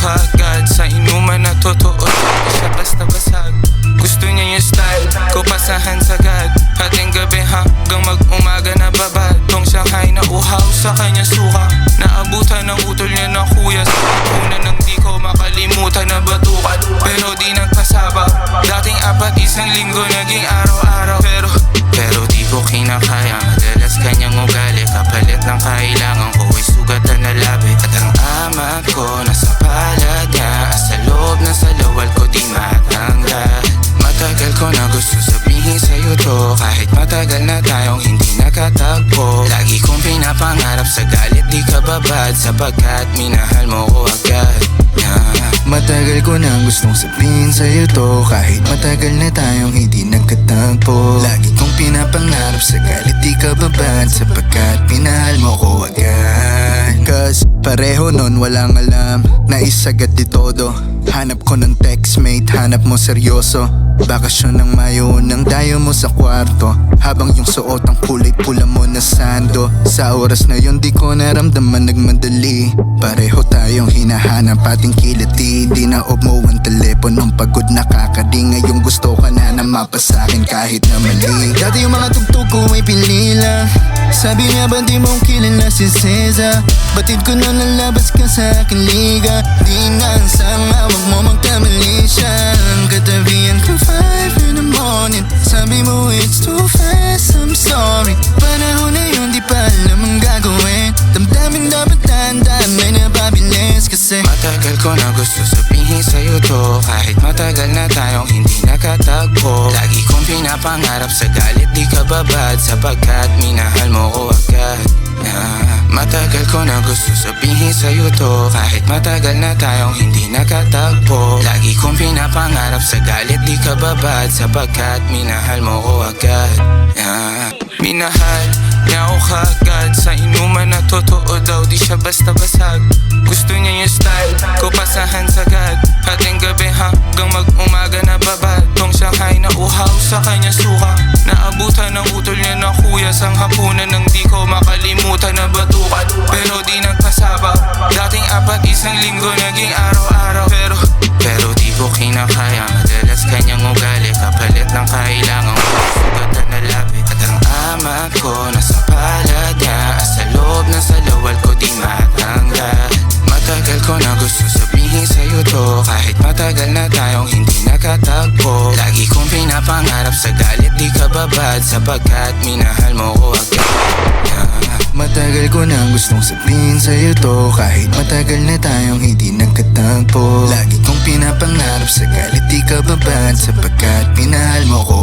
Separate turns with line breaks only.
kaagad sa inuman na totoo. Di siya basta basag. Gusto niya yung style ko, pasahan sagad. Hating gabi hanggang mag-umaga na babad. Tong Shanghai na uhaw sa kanya suka. Naabutan ng utol niya na kuya. Sa una nang di ko makalimutan na batukan. Pero di nagpasaba. Dating 4 isang linggo naging araw-araw. Pero di ko kinakaya. Madalas kanyang ugali. Kapalit ng kailangan ko ay sugatan na labi. At ang amat ko nasa palad niya. Sa loob na sa lawal ko di matanggal. Matagal ko na gusto sabihin sa'yo to. Kahit matagal na tayong hindi nakatagpo. Lagi kong pinapangarap sa galit di ka babad. Sapagkat minahal mo ko agad.
Matagal ko na gustong sabihin sa'yo to. Kahit matagal na tayong hindi nagkatagpo. Lagi kong pinapangarap sa galit di ka babad. Sapagkat minahal mo ko agad. Cause pareho nun walang alam na isagad di todo. Hanap ko ng textmate, hanap mo seryoso. Bakasyon ng Mayo nang dayo mo sa kwarto. Habang yung suot ang kulay pula mo na sando. Sa oras na yun di ko naramdaman nagmadali. Pareho tayong hinahanap ating kilati. Di na off mo ang teleponong pagod nakakadi. Ngayong gusto ka na mapasakin kahit na mali. Dati yung mga tugtog ko ay pinila. Sabi niya ba di mong kilala si Cesar? Batid ko na lalabas ka sa akin liga. Di na ang sanga, wag mo magkamali siya. Katabihan ko 5 in the morning. Sabi mo it's too fast, I'm sorry. Panahon na yun di pa alam ang gagawin. Damdamin dapat tandaan may nababilis kasi
matagal ko na gusto sabihin sa'yo to. Kahit matagal na tayong hindi nakatagpo. Lagi kong pinapangarap sa galit di ka babad. Sapagkat minahal mo ko agad. Matagal ko na gusto sabihin sa'yo to. Kahit matagal na tayong hindi nakatagpo. Lagi kong pinapangarap sa galit di ka babad. Sapagkat minahal mo ko agad. Minahal niya ako kaagad sa inuman na totoo daw. Di siya basta basag. Gusto niya yung style ko, pasahan sagad. Hating gabi hanggang mag-umaga na babad. Tong Shanghai na uhaw sa kanya suka. Naabutan ng utol niya na kuya. Sang hapunan nang di ko makalimutan na batukan. Pero di nagpasaba. Dating 4 isang linggo naging araw-araw. Pero di ko kinakaya. Madalas kanyang ugali. Kapalit ng kailangan ko sugatan na labi. At ang amat ko nasa palad niya. Sa loob na sa lawal ko di matanggal. Matagal ko na gusto sabihin sa'yo to. Kahit matagal na tayong hindi nakatagpo. Lagi kong pinapangarap sa galit di ka babad. Sapagkat minahal mo ko agad.
Matagal ko na gustong sabihin sa'yo to. Kahit matagal na tayong hindi nagkatagpo. Lagi kong pinapangarap sa galit di ka babad. Sapagkat minahal mo ko